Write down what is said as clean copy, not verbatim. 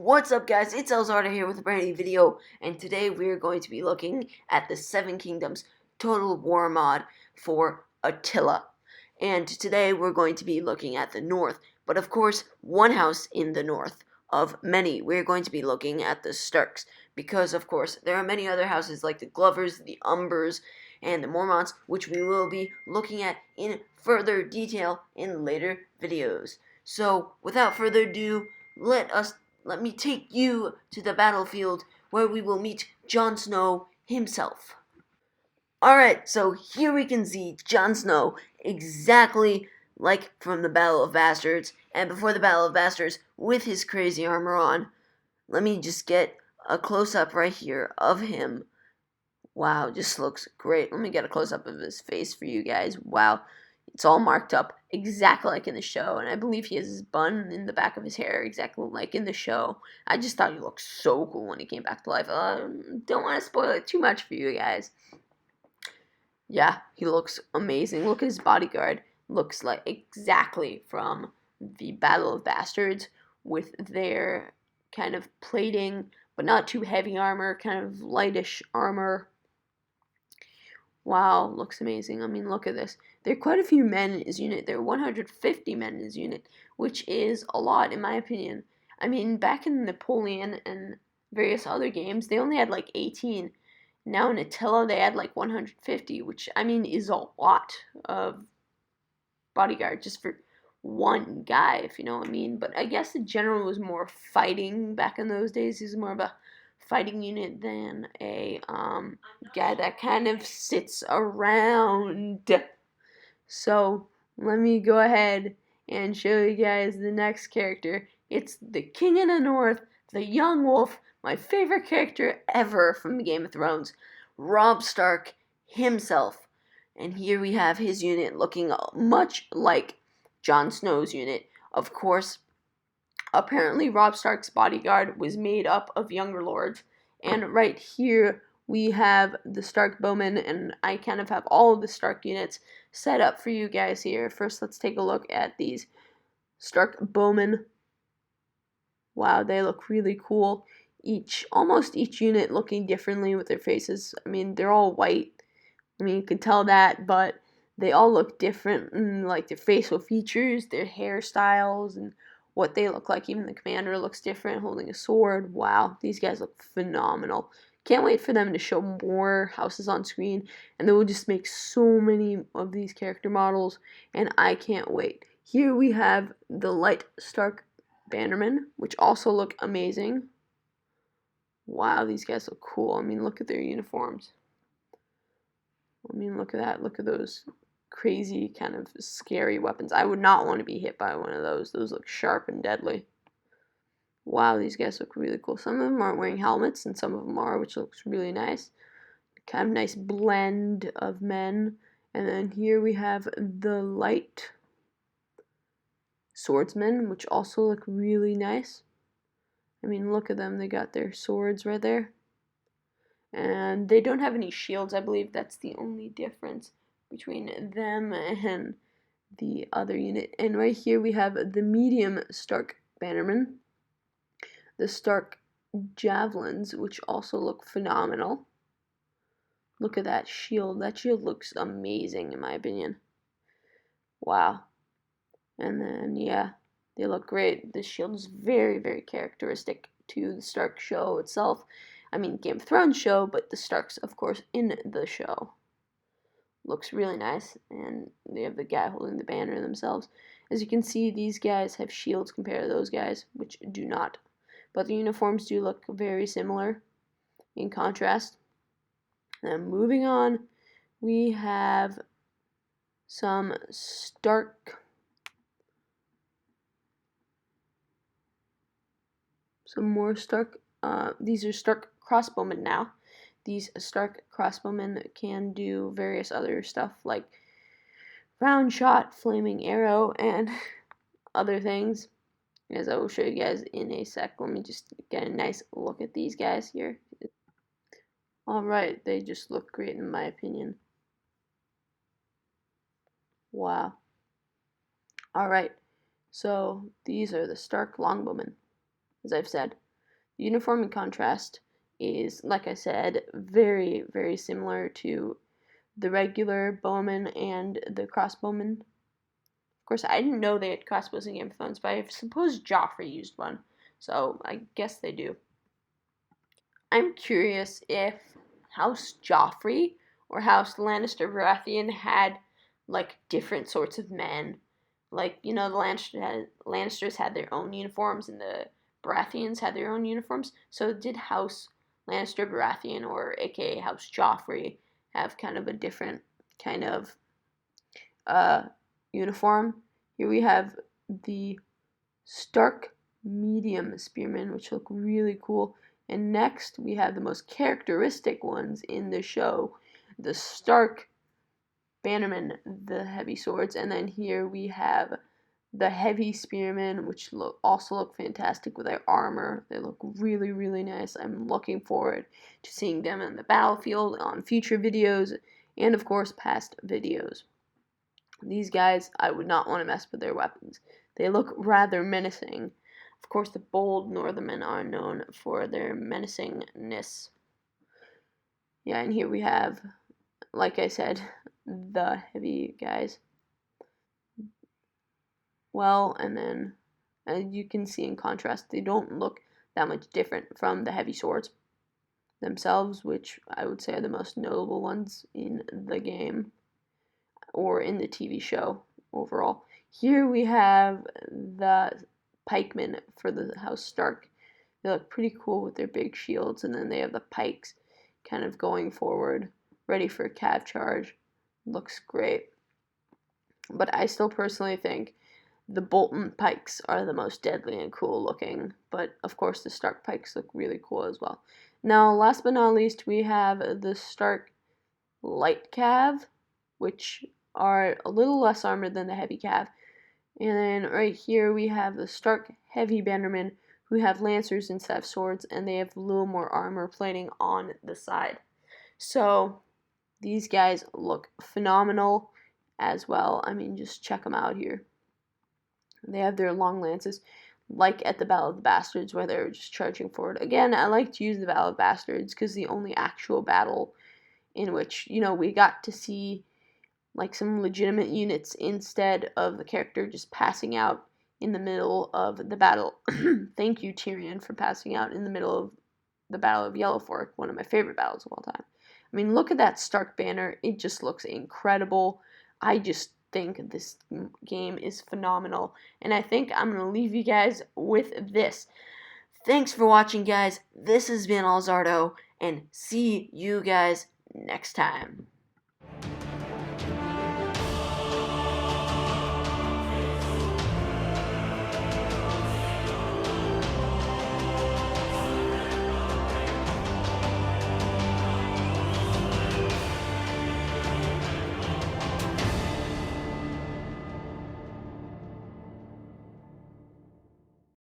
What's up, guys? It's Elazardo here with a brand new video, and today we're going to be looking at the Seven Kingdoms Total War mod for Attila. And today we're going to be looking at the north, but of course, one house in the north of many. We're going to be looking at the Starks, because of course, there are many other houses like the Glovers, the Umbers, and the Mormonts, which we will be looking at in further detail in later videos. So, without further ado, let me take you to the battlefield where we will meet Jon Snow himself. Alright, so here we can see Jon Snow exactly like from the Battle of Bastards, and before the Battle of Bastards with his crazy armor on. Let me just get a close-up right here of him. Wow, just looks great. Let me get a close-up of his face for you guys. Wow, it's all marked up exactly like in the show, and I believe he has his bun in the back of his hair exactly like in the show. I just thought he looked so cool when he came back to life. Don't want to spoil it too much for you guys. Yeah, he looks amazing. Look at his bodyguard. Looks like exactly from the Battle of Bastards with their kind of plating, but not too heavy armor, kind of lightish armor. Wow, looks amazing. I mean, look at this. There are quite a few men in his unit. There are 150 men in his unit, which is a lot in my opinion. I mean, back in Napoleon and various other games, they only had like 18. Now in Attila, they had like 150, which I mean is a lot of bodyguard just for one guy, if you know what I mean. But I guess the general was more fighting back in those days. He's more of a fighting unit than a guy that kind of sits around. So let me go ahead and show you guys the next character. It's the King of the North, the Young Wolf, my favorite character ever from the Game of Thrones, Robb Stark himself. And here we have his unit looking much like Jon Snow's unit. Of course, apparently Robb Stark's bodyguard was made up of younger lords. And right here we have the Stark bowmen, and I kind of have all of the Stark units set up for you guys here. First, let's take a look at these Stark bowmen. Wow, they look really cool. Almost each unit looking differently with their faces. I mean, they're all white. I mean, you can tell that, but they all look different, like their facial features, their hairstyles, and what they look like. Even the commander looks different, holding a sword. Wow, these guys look phenomenal. Can't wait for them to show more houses on screen, and they will just make so many of these character models, and I can't wait. Here we have the light Stark bannermen, which also look amazing. Wow, these guys look cool. I mean, look at their uniforms. I mean, look at that. Look at those crazy, kind of scary weapons. I would not want to be hit by one of those. Those look sharp and deadly. Wow, these guys look really cool. Some of them aren't wearing helmets, and some of them are, which looks really nice. Kind of nice blend of men. And then here we have the light swordsmen, which also look really nice. I mean, look at them. They got their swords right there. And they don't have any shields. I believe that's the only difference between them and the other unit. And right here we have the medium Stark bannermen, the Stark javelins, which also look phenomenal. Look at that shield. That shield looks amazing in my opinion. Wow. And then, yeah, they look great. The shield is very, very characteristic to the Stark show itself. I mean, Game of Thrones show, but the Starks, of course, in the show. Looks really nice, and they have the guy holding the banner themselves. As you can see, these guys have shields compared to those guys, which do not. But the uniforms do look very similar in contrast. And moving on, we have some more Stark. These are Stark crossbowmen now. These Stark crossbowmen can do various other stuff like round shot, flaming arrow, and other things, as I will show you guys in a sec. Let me just get a nice look at these guys here. Alright, they just look great in my opinion. Wow. Alright, so these are the Stark longbowmen, as I've said. uniform and contrast is, like I said, very, very similar to the regular bowman and the crossbowman. Of course, I didn't know they had crossbows in Game of Thrones, but I suppose Joffrey used one, so I guess they do. I'm curious if House Joffrey or House Lannister Baratheon had like different sorts of men. Like, the Lannisters had their own uniforms and the Baratheons had their own uniforms. So did House Lannister Baratheon, or aka House Joffrey, have kind of a different kind of uh, uniform? Here we have the Stark medium spearmen, which look really cool. And next, we have the most characteristic ones in the show, the Stark bannermen, the heavy swords. And then here we have the heavy spearmen, which also look fantastic with their armor. They look really, really nice. I'm looking forward to seeing them in the battlefield on future videos and, of course, past videos. These guys, I would not want to mess with their weapons. They look rather menacing. Of course, the bold Northermen are known for their menacingness. Yeah, and here we have, like I said, the heavy guys. Well, and then, as you can see in contrast, they don't look that much different from the heavy swords themselves, which I would say are the most notable ones in the game or in the TV show overall. Here we have the pikemen for the House Stark. They look pretty cool with their big shields, and then they have the pikes kind of going forward, ready for a cav charge. Looks great. But I still personally think the Bolton pikes are the most deadly and cool looking, but of course the Stark pikes look really cool as well. Now, last but not least, we have the Stark light cav, which are a little less armored than the heavy cav. And then right here we have the Stark heavy bannermen, who have lancers instead of swords, and they have a little more armor plating on the side. So these guys look phenomenal as well. I mean, just check them out here. They have their long lances, like at the Battle of the Bastards, where they're just charging forward. Again, I like to use the Battle of Bastards because the only actual battle in which, we got to see like some legitimate units instead of the character just passing out in the middle of the battle. Thank you, Tyrion, for passing out in the middle of the Battle of Yellowfork, one of my favorite battles of all time. I mean, look at that Stark banner. It just looks incredible. I just think this game is phenomenal, and I think I'm going to leave you guys with this. Thanks for watching, guys. This has been Elazardo, and see you guys next time.